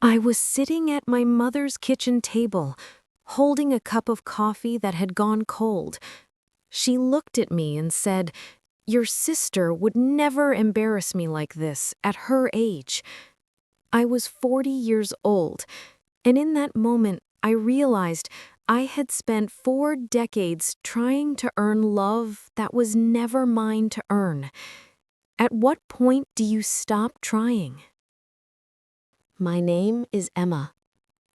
I was sitting at my mother's kitchen table, holding a cup of coffee that had gone cold. She looked at me and said, "Your sister would never embarrass me like this at her age." I was 40 years old, and in that moment, I realized I had spent 4 decades trying to earn love that was never mine to earn. At what point do you stop trying? My name is Emma.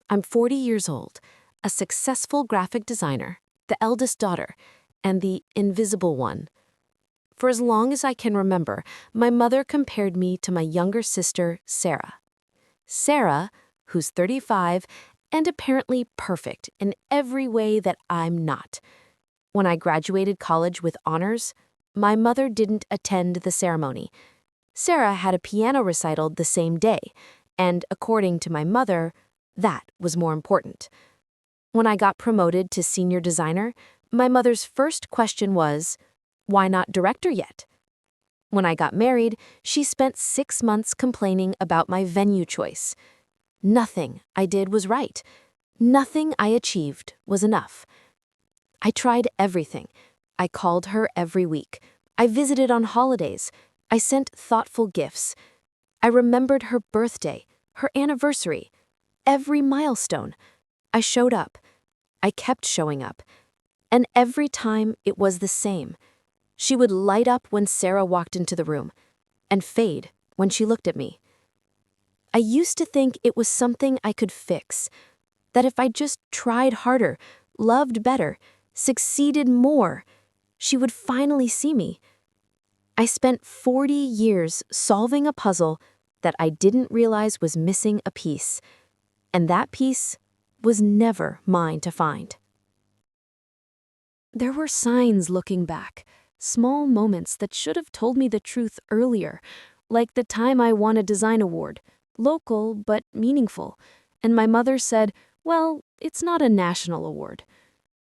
I'm 40 years old, a successful graphic designer, the eldest daughter, and the invisible one. For as long as I can remember, my mother compared me to my younger sister, Sarah. Sarah, who's 35 and apparently perfect in every way that I'm not. When I graduated college with honors, my mother didn't attend the ceremony. Sarah had a piano recital the same day, and according to my mother, that was more important. When I got promoted to senior designer, my mother's first question was, "Why not director yet?" When I got married, she spent 6 months complaining about my venue choice. Nothing I did was right. Nothing I achieved was enough. I tried everything. I called her every week. I visited on holidays. I sent thoughtful gifts. I remembered her birthday, her anniversary, every milestone. I showed up. I kept showing up. And every time it was the same. She would light up when Sarah walked into the room and fade when she looked at me. I used to think it was something I could fix, that if I just tried harder, loved better, succeeded more, she would finally see me. I spent 40 years solving a puzzle that I didn't realize was missing a piece, and that piece was never mine to find. There were signs looking back, small moments that should have told me the truth earlier, like the time I won a design award, local but meaningful, and my mother said, "Well, it's not a national award."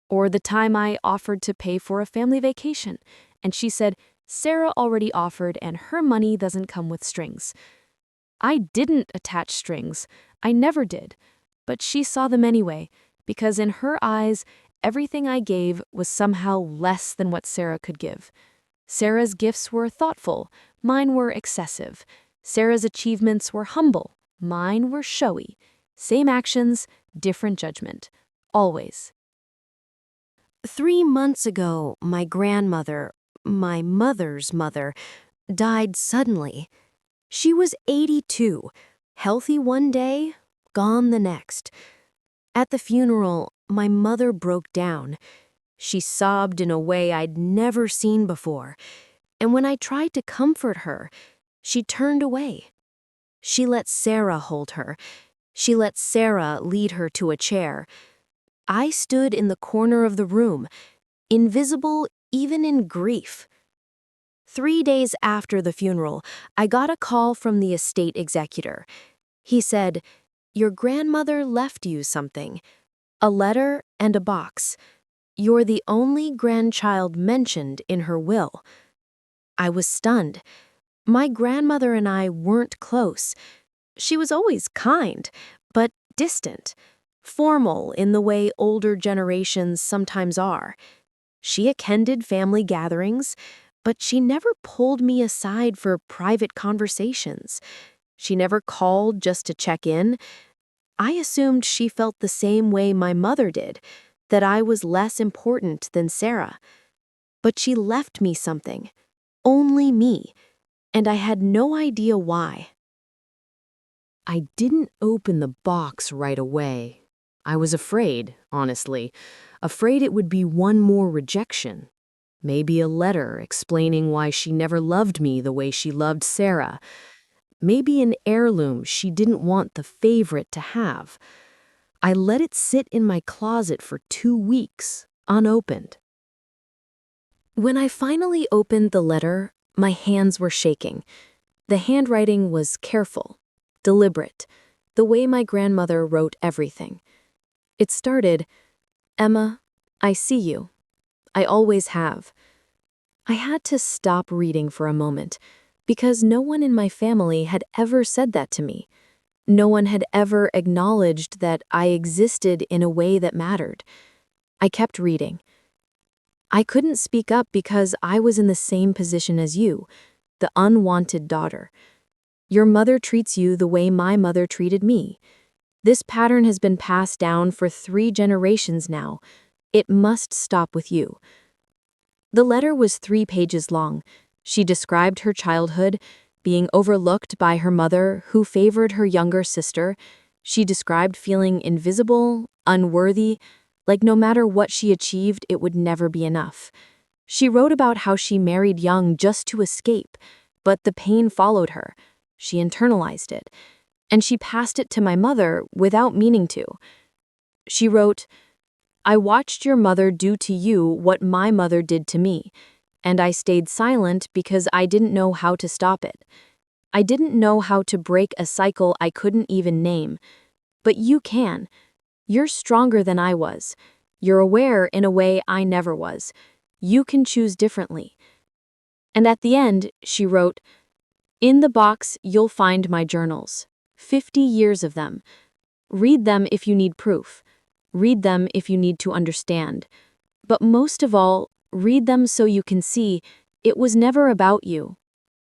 Or the time I offered to pay for a family vacation, and she said, "Sarah already offered and her money doesn't come with strings." I didn't attach strings. I never did. But she saw them anyway, because in her eyes, everything I gave was somehow less than what Sarah could give. Sarah's gifts were thoughtful. Mine were excessive. Sarah's achievements were humble. Mine were showy. Same actions, different judgment. Always. 3 months ago, my grandmother, my mother's mother, died suddenly. She was 82, healthy one day, gone the next. At the funeral, my mother broke down. She sobbed in a way I'd never seen before, and when I tried to comfort her, she turned away. She let Sarah hold her. She let Sarah lead her to a chair. I stood in the corner of the room, invisible even in grief. 3 days after the funeral, I got a call from the estate executor. He said, "Your grandmother left you something, a letter and a box. You're the only grandchild mentioned in her will." I was stunned. My grandmother and I weren't close. She was always kind, but distant, formal in the way older generations sometimes are. She attended family gatherings, but she never pulled me aside for private conversations. She never called just to check in. I assumed she felt the same way my mother did, that I was less important than Sarah. But she left me something, only me, and I had no idea why. I didn't open the box right away. I was afraid, honestly, afraid it would be one more rejection. Maybe a letter explaining why she never loved me the way she loved Sarah. Maybe an heirloom she didn't want the favorite to have. I let it sit in my closet for 2 weeks, unopened. When I finally opened the letter, my hands were shaking. The handwriting was careful, deliberate, the way my grandmother wrote everything. It started, "Emma, I see you. I always have." I had to stop reading for a moment, because no one in my family had ever said that to me. No one had ever acknowledged that I existed in a way that mattered. I kept reading. I couldn't speak up because I was in the same position as you, the unwanted daughter. Your mother treats you the way my mother treated me. This pattern has been passed down for 3 generations now. It must stop with you. The letter was 3 pages long. She described her childhood, being overlooked by her mother, who favored her younger sister. She described feeling invisible, unworthy, like no matter what she achieved, it would never be enough. She wrote about how she married young just to escape, but the pain followed her. She internalized it, and she passed it to my mother without meaning to. She wrote, "I watched your mother do to you what my mother did to me, and I stayed silent because I didn't know how to stop it. I didn't know how to break a cycle I couldn't even name. But you can. You're stronger than I was. You're aware in a way I never was. You can choose differently." And at the end, she wrote, "In the box, you'll find my journals. 50 years of them. Read them if you need proof. Read them if you need to understand. But most of all, read them so you can see it was never about you.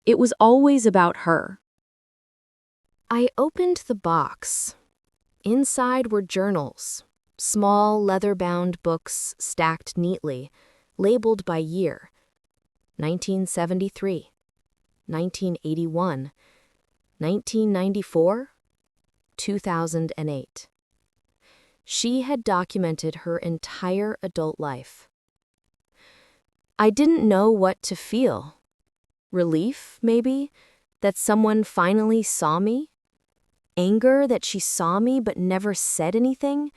It was always about her." I opened the box. Inside were journals, small leather-bound books stacked neatly, labeled by year: 1973, 1981, 1994, 2008. She had documented her entire adult life. I didn't know what to feel. Relief, maybe, that someone finally saw me? Anger that she saw me but never said anything?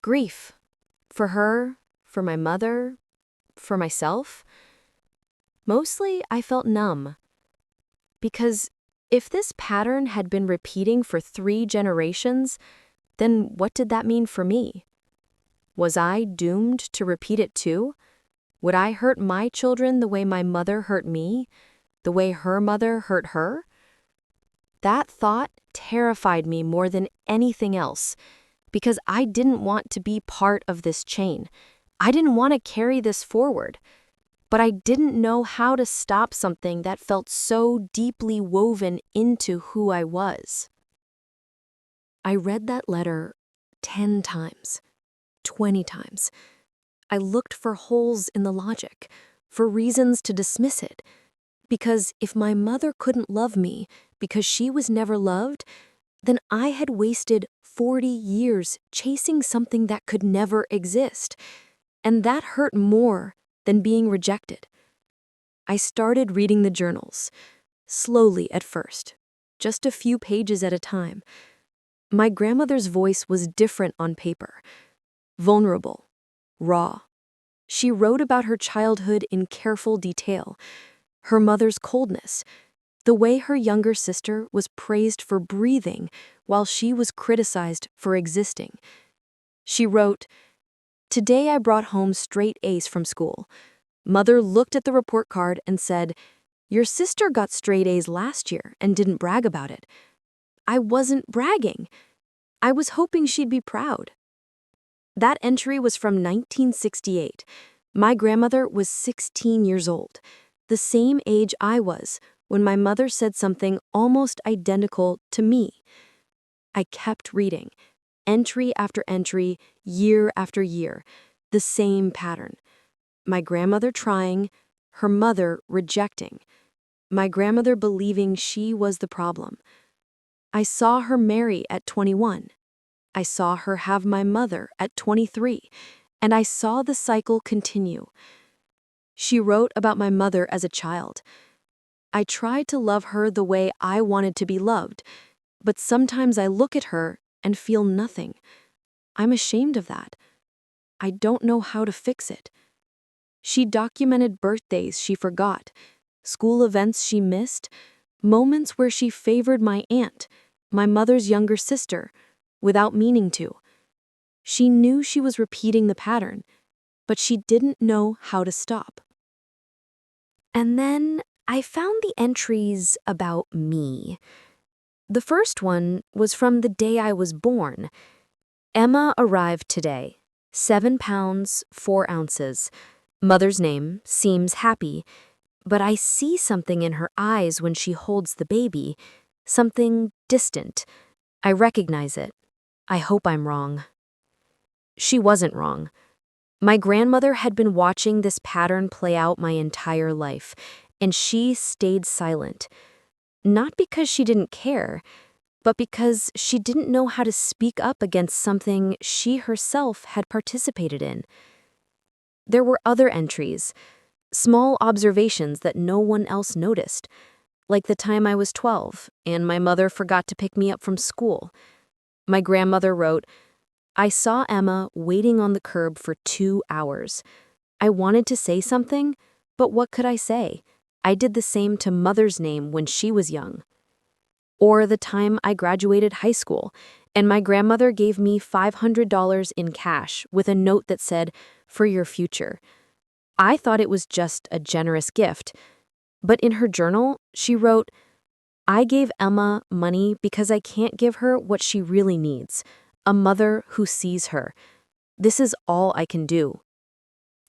Grief. For her, for my mother, for myself? Mostly, I felt numb. Because if this pattern had been repeating for 3 generations, then what did that mean for me? Was I doomed to repeat it too? Would I hurt my children the way my mother hurt me? The way her mother hurt her? That thought terrified me more than anything else, because I didn't want to be part of this chain. I didn't want to carry this forward. But I didn't know how to stop something that felt so deeply woven into who I was. I read that letter 10 times, 20 times. I looked for holes in the logic, for reasons to dismiss it. Because if my mother couldn't love me because she was never loved, then I had wasted 40 years chasing something that could never exist. And that hurt more than being rejected. I started reading the journals, slowly at first, just a few pages at a time. My grandmother's voice was different on paper, vulnerable, raw. She wrote about her childhood in careful detail, her mother's coldness, the way her younger sister was praised for breathing while she was criticized for existing. She wrote, "Today I brought home straight A's from school. Mother looked at the report card and said, 'Your sister got straight A's last year and didn't brag about it.' I wasn't bragging. I was hoping she'd be proud." That entry was from 1968. My grandmother was 16 years old, the same age I was when my mother said something almost identical to me. I kept reading, entry after entry, year after year, the same pattern. My grandmother trying, her mother rejecting. My grandmother believing she was the problem. I saw her marry at 21. I saw her have my mother at 23, and I saw the cycle continue. She wrote about my mother as a child. "I tried to love her the way I wanted to be loved, but sometimes I look at her and feel nothing. I'm ashamed of that. I don't know how to fix it." She documented birthdays she forgot, school events she missed, moments where she favored my aunt, my mother's younger sister, without meaning to. She knew she was repeating the pattern, but she didn't know how to stop. And then I found the entries about me. The first one was from the day I was born. Emma arrived today, 7 pounds, 4 ounces. Mother's name seems happy, but I see something in her eyes when she holds the baby, something distant. I recognize it. I hope I'm wrong. She wasn't wrong. My grandmother had been watching this pattern play out my entire life, and she stayed silent. Not because she didn't care, but because she didn't know how to speak up against something she herself had participated in. There were other entries, small observations that no one else noticed, like the time I was 12 and my mother forgot to pick me up from school. My grandmother wrote, "I saw Emma waiting on the curb for 2 hours. I wanted to say something, but what could I say? I did the same to Mother's name when she was young." Or the time I graduated high school, and my grandmother gave me $500 in cash with a note that said, "For your future." I thought it was just a generous gift, but in her journal, she wrote, "I gave Emma money because I can't give her what she really needs, a mother who sees her. This is all I can do."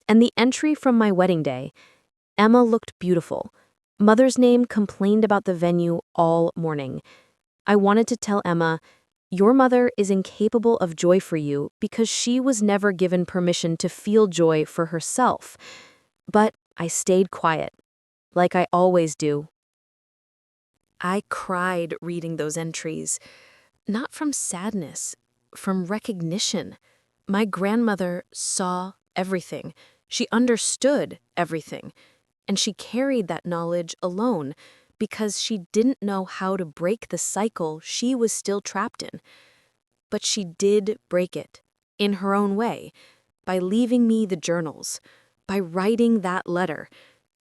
And the entry from my wedding day, Emma looked beautiful. Mother's name complained about the venue all morning. I wanted to tell Emma, "Your mother is incapable of joy for you because she was never given permission to feel joy for herself." But I stayed quiet, like I always do. I cried reading those entries, not from sadness, from recognition. My grandmother saw everything. She understood everything. And she carried that knowledge alone because she didn't know how to break the cycle she was still trapped in. But she did break it, in her own way, by leaving me the journals, by writing that letter,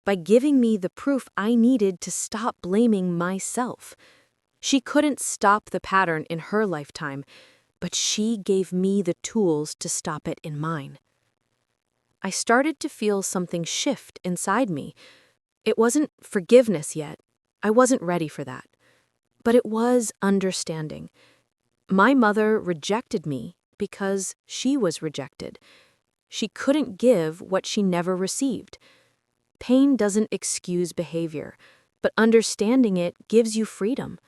by giving me the proof I needed to stop blaming myself. She couldn't stop the pattern in her lifetime, but she gave me the tools to stop it in mine. I started to feel something shift inside me. It wasn't forgiveness yet. I wasn't ready for that. But it was understanding. My mother rejected me because she was rejected. She couldn't give what she never received. Pain doesn't excuse behavior, but understanding it gives you freedom.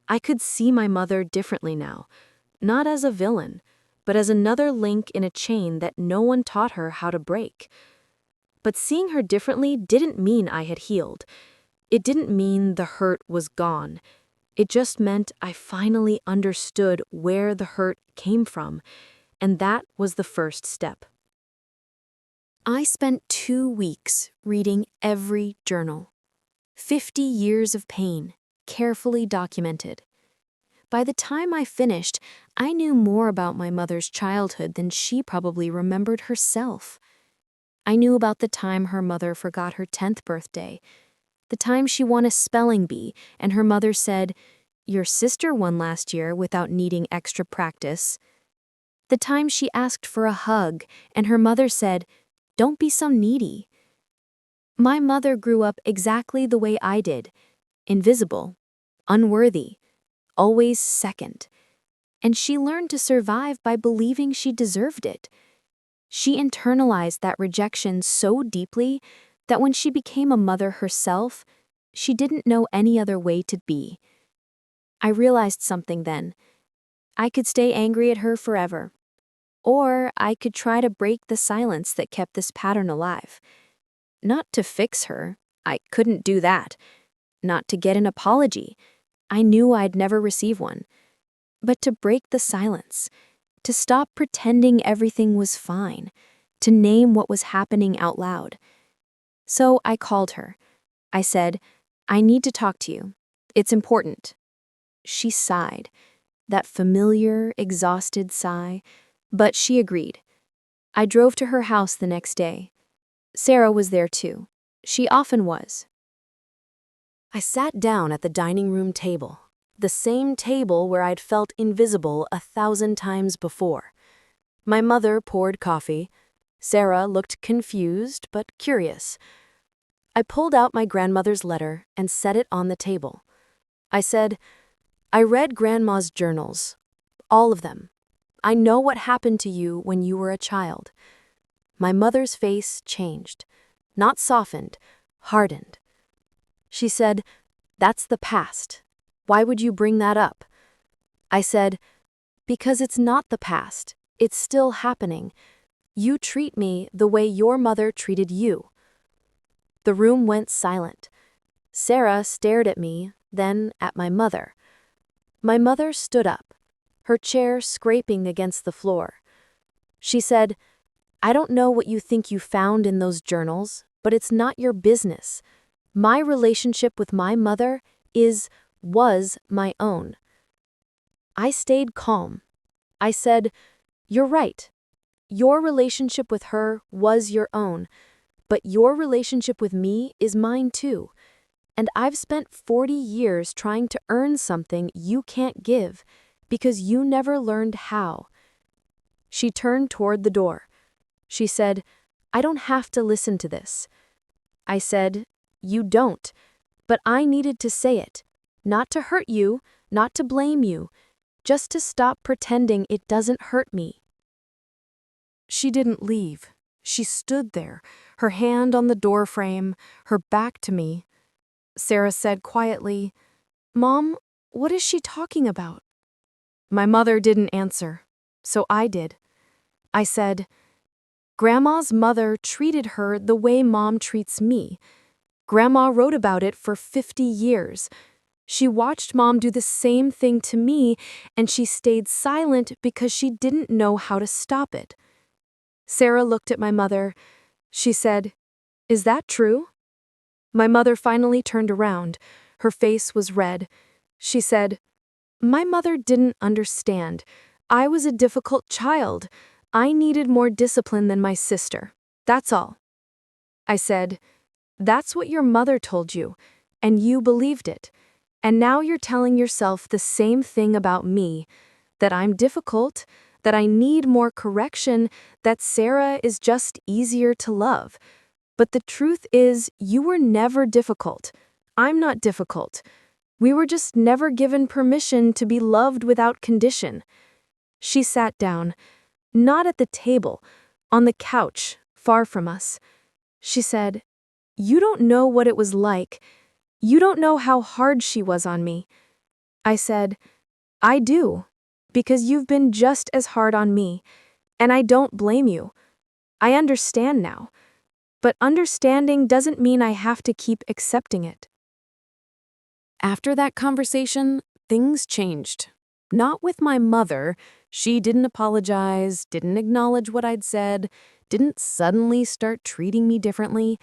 I could see my mother differently now, not as a villain, but as another link in a chain that no one taught her how to break. But seeing her differently didn't mean I had healed. It didn't mean the hurt was gone. It just meant I finally understood where the hurt came from, and that was the first step. I spent 2 weeks reading every journal. 50 years of pain, carefully documented. By the time I finished, I knew more about my mother's childhood than she probably remembered herself. I knew about the time her mother forgot her 10th birthday, the time she won a spelling bee and her mother said, "Your sister won last year without needing extra practice." The time she asked for a hug and her mother said, "Don't be so needy." My mother grew up exactly the way I did, invisible, unworthy, always second. And she learned to survive by believing she deserved it. She internalized that rejection so deeply that when she became a mother herself, she didn't know any other way to be. I realized something then. I could stay angry at her forever. Or I could try to break the silence that kept this pattern alive. Not to fix her, I couldn't do that. Not to get an apology, I knew I'd never receive one. But to break the silence, to stop pretending everything was fine, to name what was happening out loud. So I called her. I said, "I need to talk to you. It's important." She sighed, that familiar, exhausted sigh, but she agreed. I drove to her house the next day. Sarah was there too. She often was. I sat down at the dining room table, the same table where I'd felt invisible 1,000 times before. My mother poured coffee. Sarah looked confused but curious. I pulled out my grandmother's letter and set it on the table. I said, I read Grandma's journals. All of them. I know what happened to you when you were a child. My mother's face changed. Not softened, hardened. She said, "That's the past. Why would you bring that up?" I said, "Because it's not the past. It's still happening. You treat me the way your mother treated you." The room went silent. Sarah stared at me, then at my mother. My mother stood up, her chair scraping against the floor. She said, "I don't know what you think you found in those journals, but it's not your business. My relationship with my mother was my own." I stayed calm. I said, "You're right. Your relationship with her was your own, but your relationship with me is mine too. And I've spent 40 years trying to earn something you can't give because you never learned how." She turned toward the door. She said, "I don't have to listen to this." I said, "You don't, but I needed to say it. Not to hurt you, not to blame you, just to stop pretending it doesn't hurt me." She didn't leave. She stood there, her hand on the doorframe, her back to me. Sarah said quietly, "Mom, what is she talking about?" My mother didn't answer, so I did. I said, "Grandma's mother treated her the way Mom treats me. Grandma wrote about it for 50 years. She watched Mom do the same thing to me, and she stayed silent because she didn't know how to stop it." Sarah looked at my mother. She said, "Is that true?" My mother finally turned around. Her face was red. She said, "My mother didn't understand. I was a difficult child. I needed more discipline than my sister. That's all." I said, "That's what your mother told you, and you believed it. And now you're telling yourself the same thing about me, that I'm difficult, that I need more correction, that Sarah is just easier to love. But the truth is, you were never difficult. I'm not difficult. We were just never given permission to be loved without condition." She sat down, not at the table, on the couch, far from us. She said, "You don't know what it was like. You don't know how hard she was on me." I said, "I do, because you've been just as hard on me, and I don't blame you. I understand now. But understanding doesn't mean I have to keep accepting it." After that conversation, things changed. Not with my mother. She didn't apologize, didn't acknowledge what I'd said, didn't suddenly start treating me differently.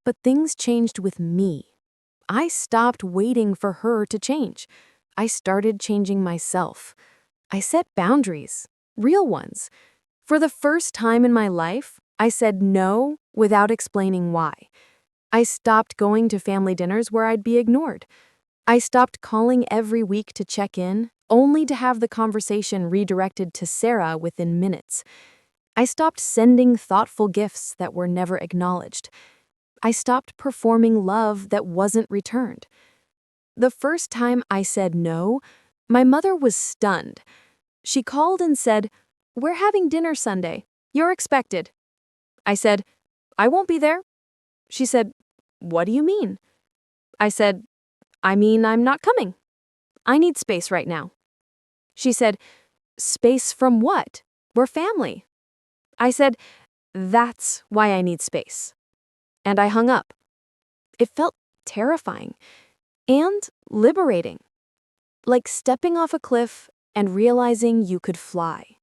But things changed with me. I stopped waiting for her to change. I started changing myself. I set boundaries, real ones. For the first time in my life, I said no without explaining why. I stopped going to family dinners where I'd be ignored. I stopped calling every week to check in, only to have the conversation redirected to Sarah within minutes. I stopped sending thoughtful gifts that were never acknowledged. I stopped performing love that wasn't returned. The first time I said no, my mother was stunned. She called and said, "We're having dinner Sunday. You're expected." I said, "I won't be there." She said, "What do you mean?" I said, "I mean I'm not coming. I need space right now." She said, "Space from what? We're family." I said, "That's why I need space." And I hung up. It felt terrifying and liberating, like stepping off a cliff and realizing you could fly.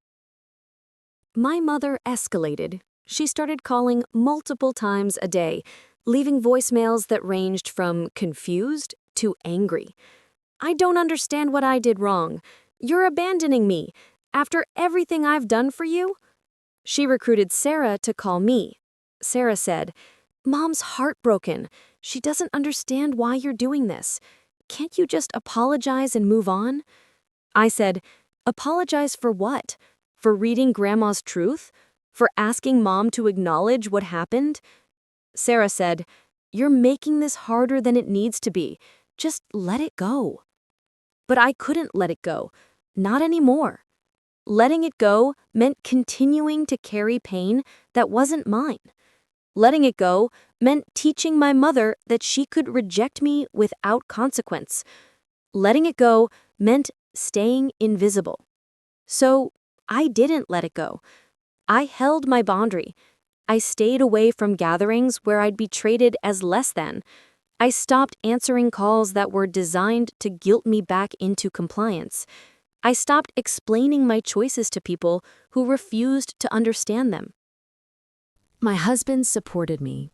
My mother escalated. She started calling multiple times a day, leaving voicemails that ranged from confused to angry. "I don't understand what I did wrong. You're abandoning me. After everything I've done for you?" She recruited Sarah to call me. Sarah said, "Mom's heartbroken. She doesn't understand why you're doing this. Can't you just apologize and move on?" I said, "Apologize for what? For reading Grandma's truth? For asking Mom to acknowledge what happened?" Sarah said, "You're making this harder than it needs to be. Just let it go." But I couldn't let it go. Not anymore. Letting it go meant continuing to carry pain that wasn't mine. Letting it go meant teaching my mother that she could reject me without consequence. Letting it go meant staying invisible. So I didn't let it go. I held my boundary. I stayed away from gatherings where I'd be treated as less than. I stopped answering calls that were designed to guilt me back into compliance. I stopped explaining my choices to people who refused to understand them. My husband supported me.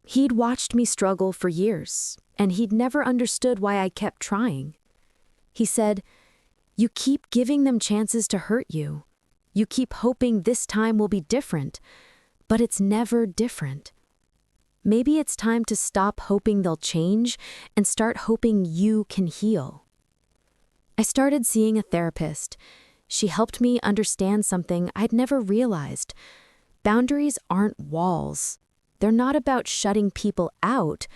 He'd watched me struggle for years, and he'd never understood why I kept trying. He said, "You keep giving them chances to hurt you. You keep hoping this time will be different, but it's never different. Maybe it's time to stop hoping they'll change and start hoping you can heal." I started seeing a therapist. She helped me understand something I'd never realized. Boundaries aren't walls. They're not about shutting people out.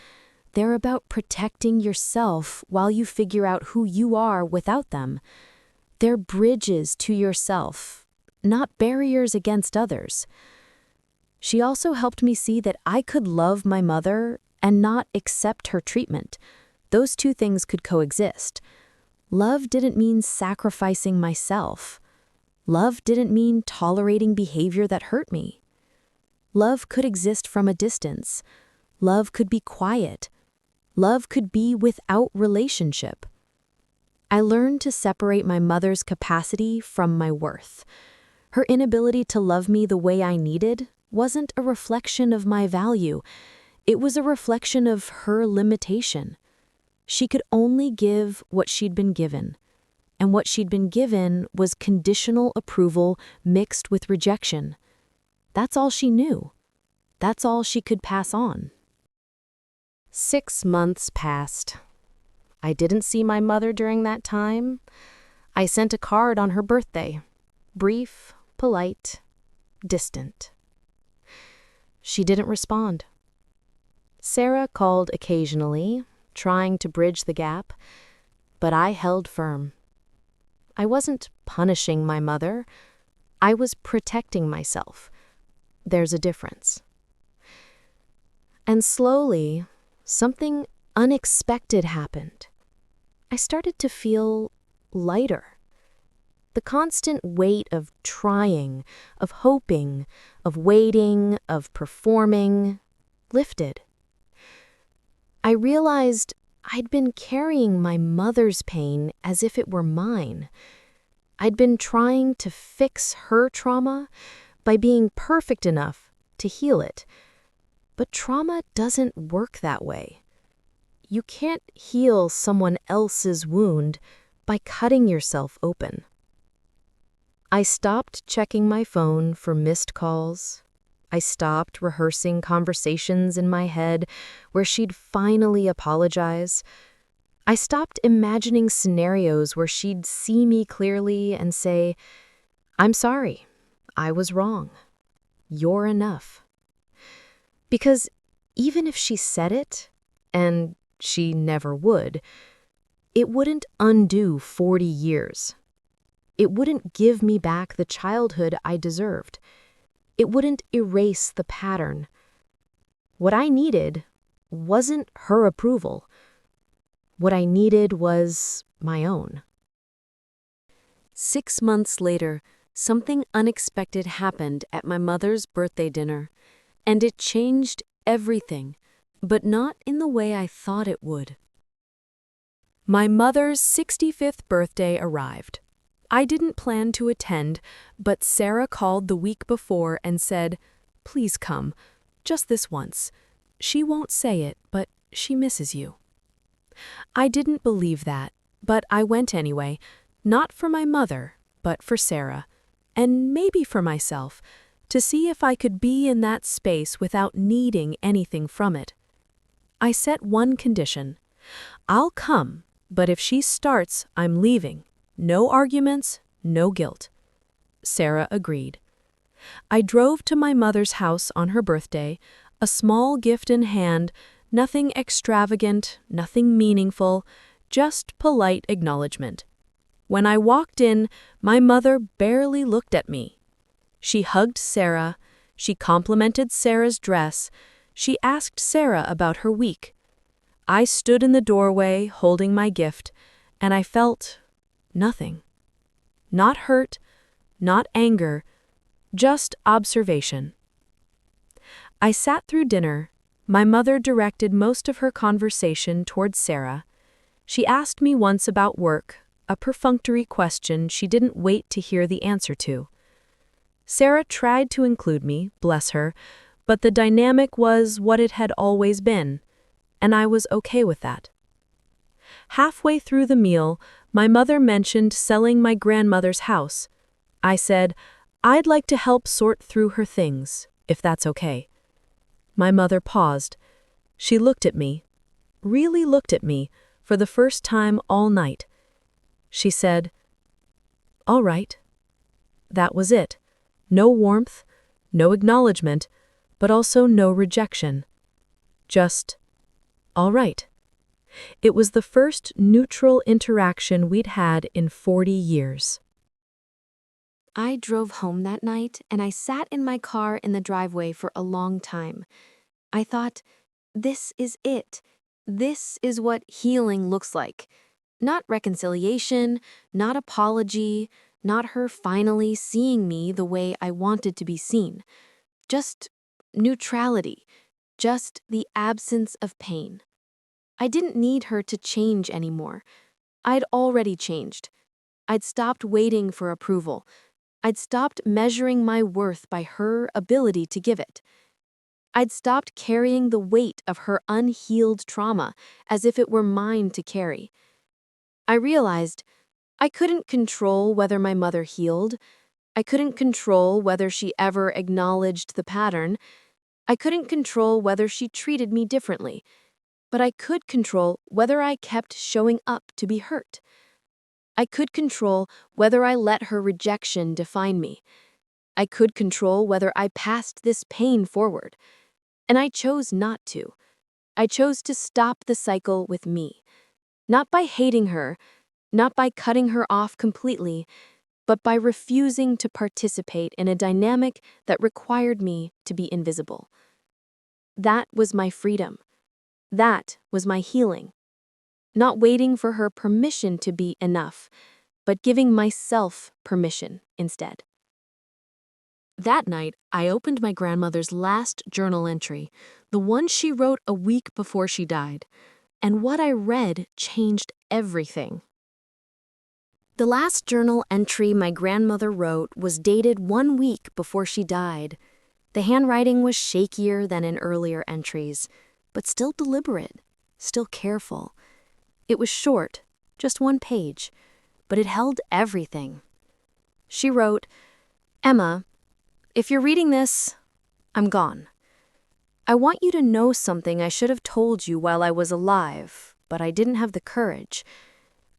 They're about protecting yourself while you figure out who you are without them. They're bridges to yourself, not barriers against others. She also helped me see that I could love my mother and not accept her treatment. Those two things could coexist. Love didn't mean sacrificing myself. Love didn't mean tolerating behavior that hurt me. Love could exist from a distance. Love could be quiet. Love could be without relationship. I learned to separate my mother's capacity from my worth. Her inability to love me the way I needed wasn't a reflection of my value. It was a reflection of her limitation. She could only give what she'd been given, and what she'd been given was conditional approval mixed with rejection. That's all she knew. That's all she could pass on. 6 months passed. I didn't see my mother during that time. I sent a card on her birthday. Brief, polite, distant. She didn't respond. Sarah called occasionally, trying to bridge the gap, but I held firm. I wasn't punishing my mother. I was protecting myself. There's a difference. And slowly, something unexpected happened. I started to feel lighter. The constant weight of trying, of hoping, of waiting, of performing, lifted. I realized I'd been carrying my mother's pain as if it were mine. I'd been trying to fix her trauma by being perfect enough to heal it. But trauma doesn't work that way. You can't heal someone else's wound by cutting yourself open. I stopped checking my phone for missed calls. I stopped rehearsing conversations in my head where she'd finally apologize. I stopped imagining scenarios where she'd see me clearly and say, "I'm sorry, I was wrong. You're enough." Because even if she said it, and she never would, it wouldn't undo 40 years. It wouldn't give me back the childhood I deserved. It wouldn't erase the pattern. What I needed wasn't her approval. What I needed was my own. 6 months later, something unexpected happened at my mother's birthday dinner, and it changed everything, but not in the way I thought it would. My mother's 65th birthday arrived. I didn't plan to attend, but Sarah called the week before and said, "Please come, just this once. She won't say it, but she misses you." I didn't believe that, but I went anyway, not for my mother, but for Sarah, and maybe for myself, to see if I could be in that space without needing anything from it. I set one condition. I'll come, but if she starts, I'm leaving. No arguments, no guilt. Sarah agreed. I drove to my mother's house on her birthday, a small gift in hand, nothing extravagant, nothing meaningful, just polite acknowledgement. When I walked in, my mother barely looked at me. She hugged Sarah, she complimented Sarah's dress, she asked Sarah about her week. I stood in the doorway holding my gift, and I felt nothing. Not hurt, not anger, just observation. I sat through dinner. My mother directed most of her conversation towards Sarah. She asked me once about work, a perfunctory question she didn't wait to hear the answer to. Sarah tried to include me, bless her, but the dynamic was what it had always been, and I was okay with that. Halfway through the meal, my mother mentioned selling my grandmother's house. I said, I'd like to help sort through her things, if that's okay. My mother paused. She looked at me, really looked at me, for the first time all night. She said, "All right." That was it. No warmth, no acknowledgement, but also no rejection. Just, all right. It was the first neutral interaction we'd had in 40 years. I drove home that night and I sat in my car in the driveway for a long time. I thought, this is it. This is what healing looks like. Not reconciliation, not apology, not her finally seeing me the way I wanted to be seen. Just neutrality, just the absence of pain. I didn't need her to change anymore. I'd already changed. I'd stopped waiting for approval. I'd stopped measuring my worth by her ability to give it. I'd stopped carrying the weight of her unhealed trauma as if it were mine to carry. I realized I couldn't control whether my mother healed. I couldn't control whether she ever acknowledged the pattern. I couldn't control whether she treated me differently. But I could control whether I kept showing up to be hurt. I could control whether I let her rejection define me. I could control whether I passed this pain forward. And I chose not to. I chose to stop the cycle with me. Not by hating her, not by cutting her off completely, but by refusing to participate in a dynamic that required me to be invisible. That was my freedom. That was my healing. Not waiting for her permission to be enough, but giving myself permission instead. That night, I opened my grandmother's last journal entry, the one she wrote a week before she died, and what I read changed everything. The last journal entry my grandmother wrote was dated 1 week before she died. The handwriting was shakier than in earlier entries, but still deliberate, still careful. It was short, just 1 page, but it held everything. She wrote, "Emma, if you're reading this, I'm gone. I want you to know something I should have told you while I was alive, but I didn't have the courage.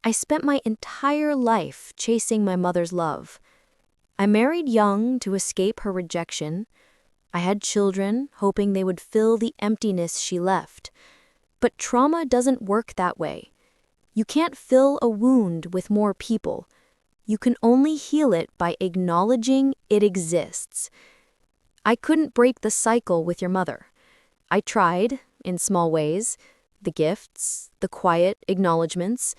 I spent my entire life chasing my mother's love. I married young to escape her rejection. I had children, hoping they would fill the emptiness she left. But trauma doesn't work that way. You can't fill a wound with more people. You can only heal it by acknowledging it exists. I couldn't break the cycle with your mother. I tried, in small ways, the gifts, the quiet acknowledgments,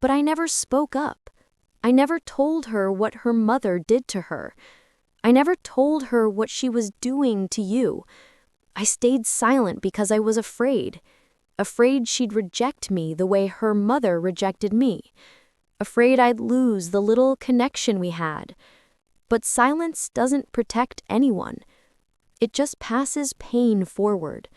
but I never spoke up. I never told her what her mother did to her. I never told her what she was doing to you. I stayed silent because I was afraid she'd reject me the way her mother rejected me, afraid I'd lose the little connection we had. But silence doesn't protect anyone. It just passes pain forward.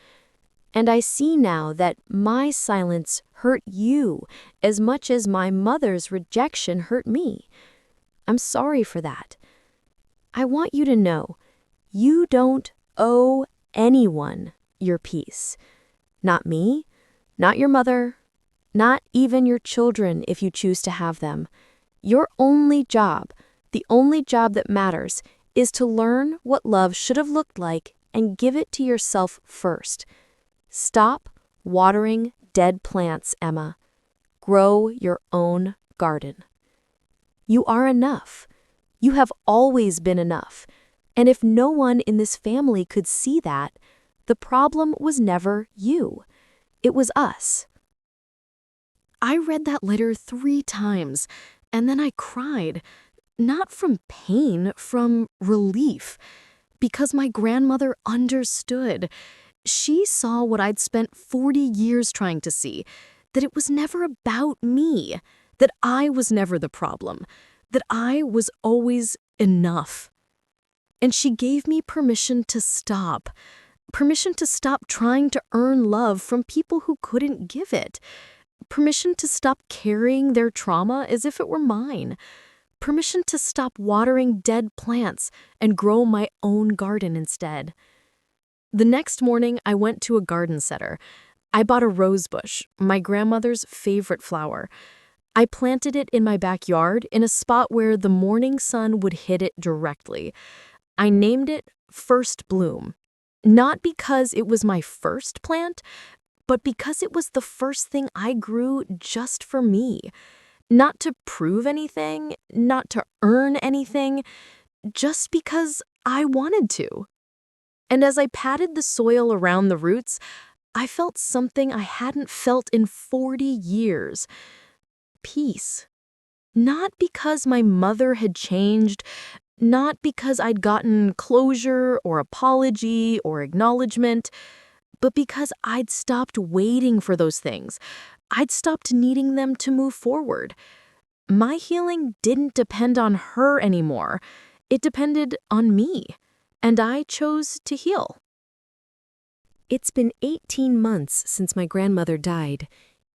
And I see now that my silence hurt you as much as my mother's rejection hurt me. I'm sorry for that. I want you to know, you don't owe anyone your peace. Not me, not your mother, not even your children if you choose to have them. Your only job, the only job that matters, is to learn what love should have looked like and give it to yourself first. Stop watering dead plants, Emma. Grow your own garden. You are enough. You have always been enough. And if no one in this family could see that, the problem was never you. It was us. I read that letter 3 times, and then I cried. Not from pain, from relief. Because my grandmother understood. She saw what I'd spent 40 years trying to see, that it was never about me, that I was never the problem, that I was always enough. And she gave me permission to stop trying to earn love from people who couldn't give it, permission to stop carrying their trauma as if it were mine, permission to stop watering dead plants and grow my own garden instead. The next morning, I went to a garden center. I bought a rose bush, my grandmother's favorite flower. I planted it in my backyard in a spot where the morning sun would hit it directly. I named it First Bloom, not because it was my first plant, but because it was the first thing I grew just for me. Not to prove anything, not to earn anything, just because I wanted to. And as I patted the soil around the roots, I felt something I hadn't felt in 40 years. Peace. Not because my mother had changed, not because I'd gotten closure or apology or acknowledgement, but because I'd stopped waiting for those things. I'd stopped needing them to move forward. My healing didn't depend on her anymore. It depended on me, and I chose to heal. It's been 18 months since my grandmother died,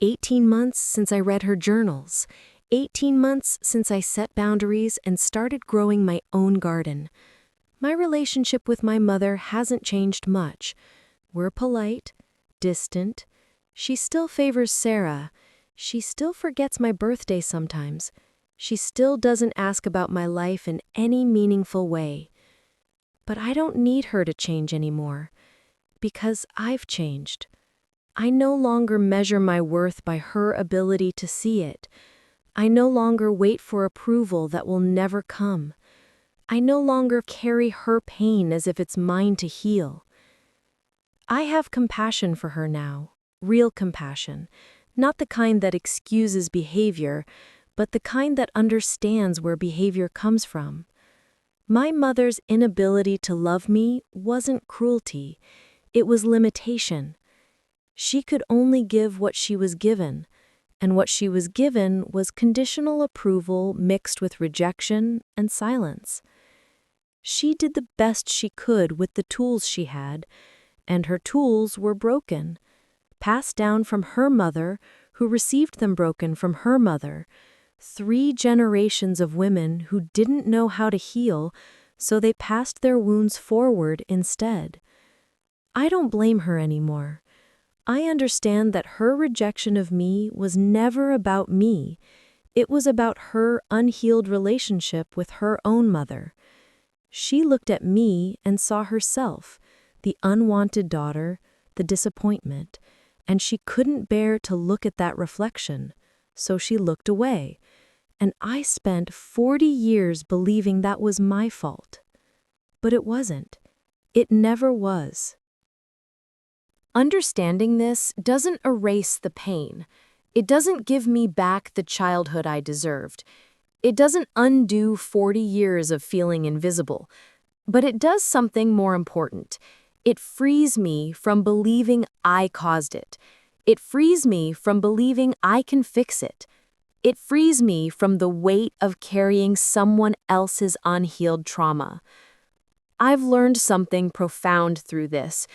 18 months since I read her journals, 18 months since I set boundaries and started growing my own garden. My relationship with my mother hasn't changed much. We're polite, distant. She still favors Sarah. She still forgets my birthday sometimes. She still doesn't ask about my life in any meaningful way. But I don't need her to change anymore. Because I've changed. I no longer measure my worth by her ability to see it. I no longer wait for approval that will never come. I no longer carry her pain as if it's mine to heal. I have compassion for her now, real compassion, not the kind that excuses behavior, but the kind that understands where behavior comes from. My mother's inability to love me wasn't cruelty. It was limitation. She could only give what she was given, and what she was given was conditional approval mixed with rejection and silence. She did the best she could with the tools she had, and her tools were broken, passed down from her mother, who received them broken from her mother. 3 generations of women who didn't know how to heal, so they passed their wounds forward instead. I don't blame her anymore. I understand that her rejection of me was never about me. It was about her unhealed relationship with her own mother. She looked at me and saw herself, the unwanted daughter, the disappointment, and she couldn't bear to look at that reflection, so she looked away. And I spent 40 years believing that was my fault. But it wasn't. It never was. Understanding this doesn't erase the pain. It doesn't give me back the childhood I deserved. It doesn't undo 40 years of feeling invisible. But it does something more important. It frees me from believing I caused it. It frees me from believing I can fix it. It frees me from the weight of carrying someone else's unhealed trauma. I've learned something profound through this.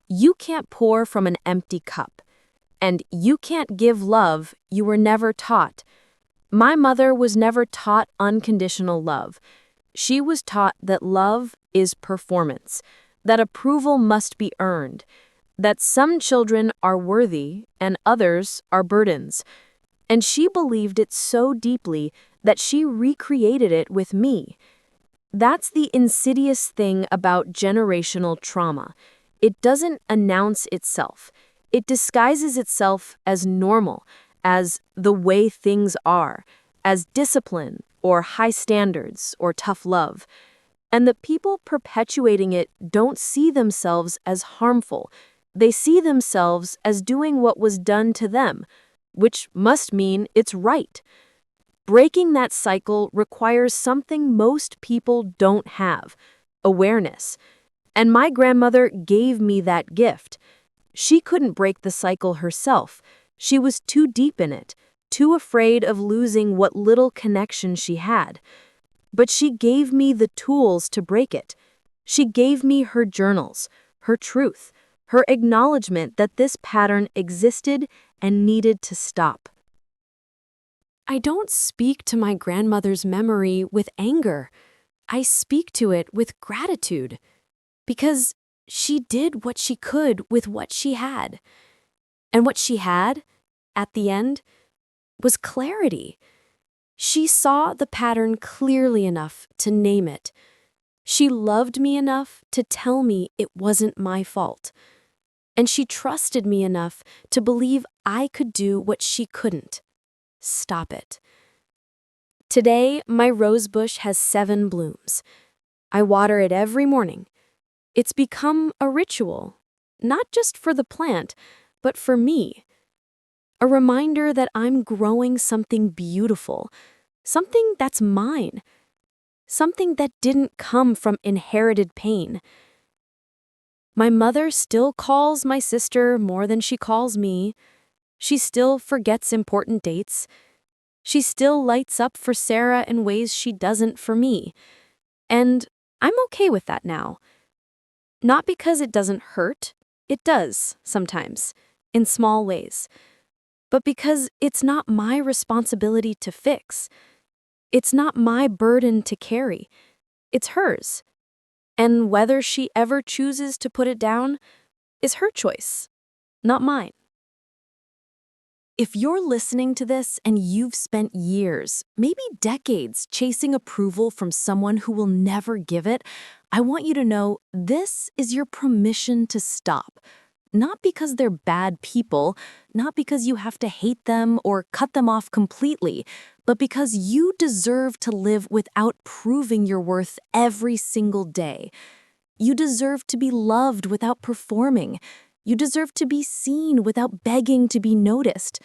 You can't pour from an empty cup. And you can't give love you were never taught. My mother was never taught unconditional love. She was taught that love is performance, that approval must be earned, that some children are worthy and others are burdens. And she believed it so deeply that she recreated it with me. That's the insidious thing about generational trauma. It doesn't announce itself. It disguises itself as normal, as the way things are, as discipline or high standards or tough love. And the people perpetuating it don't see themselves as harmful. They see themselves as doing what was done to them, which must mean it's right. Breaking that cycle requires something most people don't have: awareness. And my grandmother gave me that gift. She couldn't break the cycle herself. She was too deep in it, too afraid of losing what little connection she had. But she gave me the tools to break it. She gave me her journals, her truth, her acknowledgement that this pattern existed and needed to stop. I don't speak to my grandmother's memory with anger. I speak to it with gratitude, because she did what she could with what she had. And what she had, at the end, was clarity. She saw the pattern clearly enough to name it. She loved me enough to tell me it wasn't my fault. And she trusted me enough to believe I could do what she couldn't: stop it. Today, my rose bush has 7 blooms. I water it every morning. It's become a ritual, not just for the plant, but for me. A reminder that I'm growing something beautiful, something that's mine, something that didn't come from inherited pain. My mother still calls my sister more than she calls me. She still forgets important dates. She still lights up for Sarah in ways she doesn't for me. And I'm okay with that now. Not because it doesn't hurt. It does, sometimes, in small ways. But because it's not my responsibility to fix. It's not my burden to carry. It's hers. And whether she ever chooses to put it down is her choice, not mine. If you're listening to this and you've spent years, maybe decades, chasing approval from someone who will never give it, I want you to know this is your permission to stop. Not because they're bad people, not because you have to hate them or cut them off completely, but because you deserve to live without proving your worth every single day. You deserve to be loved without performing. You deserve to be seen without begging to be noticed.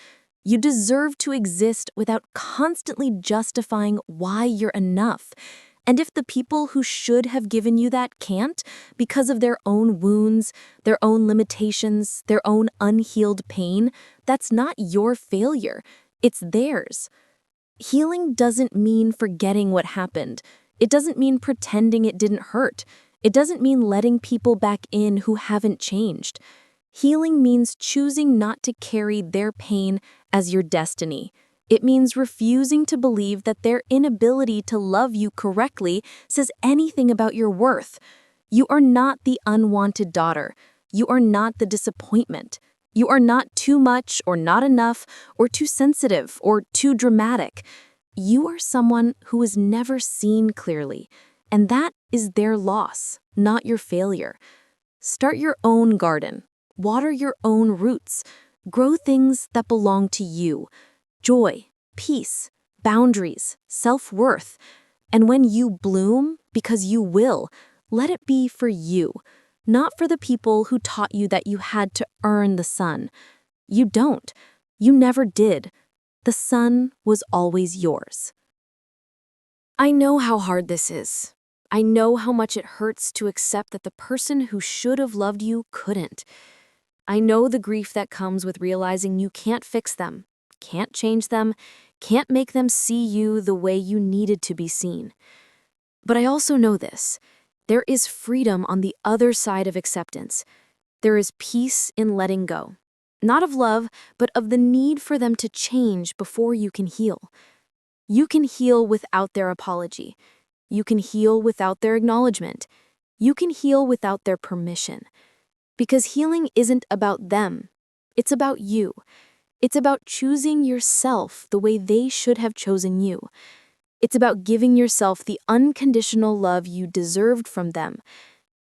You deserve to exist without constantly justifying why you're enough. And if the people who should have given you that can't, because of their own wounds, their own limitations, their own unhealed pain, that's not your failure. It's theirs. Healing doesn't mean forgetting what happened. It doesn't mean pretending it didn't hurt. It doesn't mean letting people back in who haven't changed. Healing means choosing not to carry their pain as your destiny. It means refusing to believe that their inability to love you correctly says anything about your worth. You are not the unwanted daughter. You are not the disappointment. You are not too much or not enough or too sensitive or too dramatic. You are someone who was never seen clearly, and that is their loss, not your failure. Start your own garden. Water your own roots. Grow things that belong to you. Joy, peace, boundaries, self-worth. And when you bloom, because you will, let it be for you, not for the people who taught you that you had to earn the sun. You don't. You never did. The sun was always yours. I know how hard this is. I know how much it hurts to accept that the person who should have loved you couldn't. I know the grief that comes with realizing you can't fix them, can't change them, can't make them see you the way you needed to be seen. But I also know this: there is freedom on the other side of acceptance. There is peace in letting go. Not of love, but of the need for them to change before you can heal. You can heal without their apology. You can heal without their acknowledgement. You can heal without their permission. Because healing isn't about them. It's about you. It's about choosing yourself the way they should have chosen you. It's about giving yourself the unconditional love you deserved from them.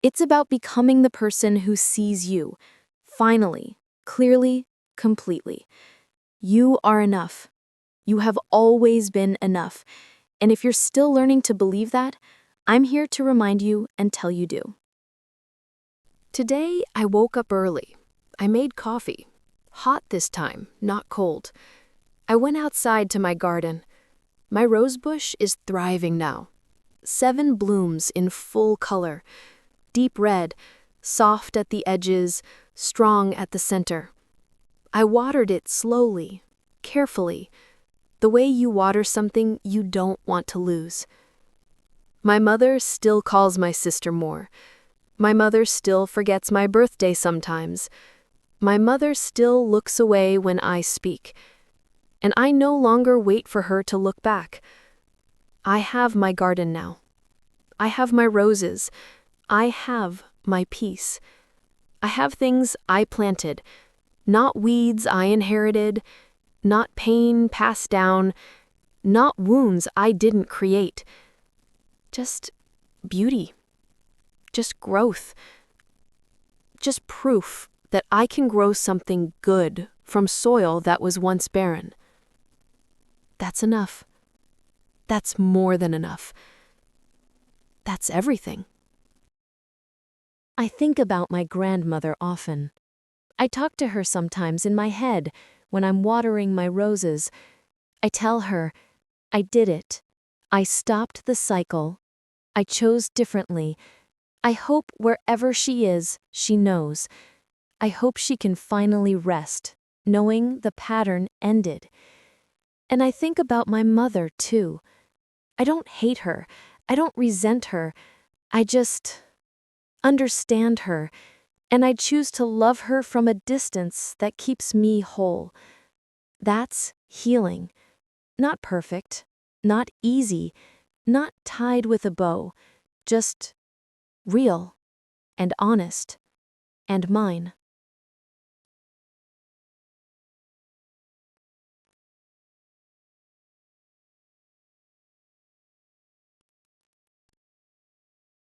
It's about becoming the person who sees you, finally, clearly, completely. You are enough. You have always been enough. And if you're still learning to believe that, I'm here to remind you until you do. Today, I woke up early. I made coffee. Hot this time, not cold. I went outside to my garden. My rose bush is thriving now. 7 blooms in full color. Deep red, soft at the edges, strong at the center. I watered it slowly, carefully, the way you water something you don't want to lose. My mother still calls my sister more. My mother still forgets my birthday sometimes. My mother still looks away when I speak. And I no longer wait for her to look back. I have my garden now. I have my roses. I have my peace. I have things I planted, not weeds I inherited, not pain passed down, not wounds I didn't create. Just beauty. Just growth. Just proof that I can grow something good from soil that was once barren. That's enough. That's more than enough. That's everything. I think about my grandmother often. I talk to her sometimes in my head when I'm watering my roses. I tell her, I did it. I stopped the cycle. I chose differently. I hope wherever she is, she knows. I hope she can finally rest, knowing the pattern ended. And I think about my mother, too. I don't hate her. I don't resent her. I just understand her, and I choose to love her from a distance that keeps me whole. That's healing. Not perfect, not easy, not tied with a bow, just real and honest and mine.